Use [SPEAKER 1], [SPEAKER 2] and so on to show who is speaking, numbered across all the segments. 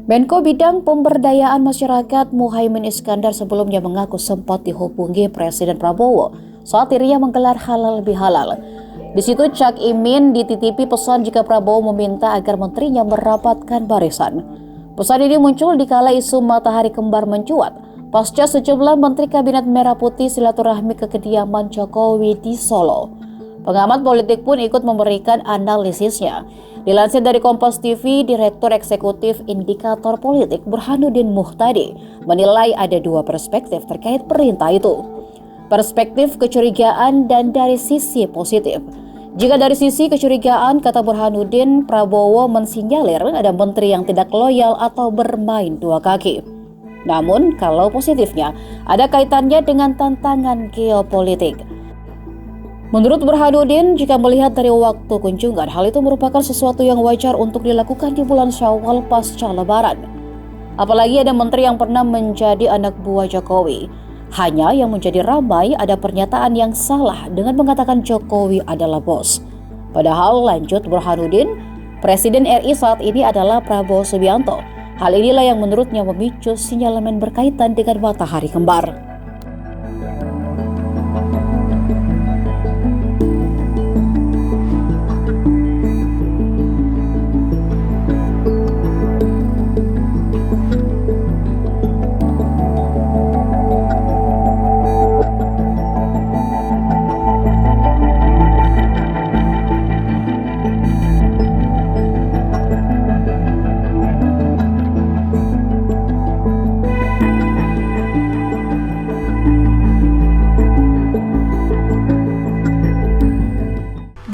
[SPEAKER 1] Menko Bidang Pemberdayaan Masyarakat Muhaimin Iskandar sebelumnya mengaku sempat dihubungi Presiden Prabowo saat dirinya menggelar halal bihalal. Di situ Cak Imin dititipi pesan jika Prabowo meminta agar menterinya merapatkan barisan. Pesan ini muncul dikala isu matahari kembar mencuat pasca sejumlah Menteri Kabinet Merah Putih silaturahmi ke kediaman Jokowi di Solo. Pengamat politik pun ikut memberikan analisisnya. Dilansir dari Kompas TV, Direktur Eksekutif Indikator Politik Burhanuddin Muhtadi menilai ada dua perspektif terkait perintah itu. Perspektif kecurigaan dan dari sisi positif. Jika dari sisi kecurigaan, kata Burhanuddin, Prabowo mensinyalir ada menteri yang tidak loyal atau bermain dua kaki. Namun, kalau positifnya, ada kaitannya dengan tantangan geopolitik. Menurut Burhanuddin, jika melihat dari waktu kunjungan, hal itu merupakan sesuatu yang wajar untuk dilakukan di bulan Syawal pasca Lebaran. Apalagi ada menteri yang pernah menjadi anak buah Jokowi. Hanya yang menjadi ramai ada pernyataan yang salah dengan mengatakan Jokowi adalah bos. Padahal, lanjut Burhanuddin, Presiden RI saat ini adalah Prabowo Subianto. Hal inilah yang menurutnya memicu sinyalemen berkaitan dengan matahari kembar.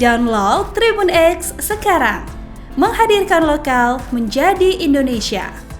[SPEAKER 2] Download Tribun X sekarang, menghadirkan lokal menjadi Indonesia.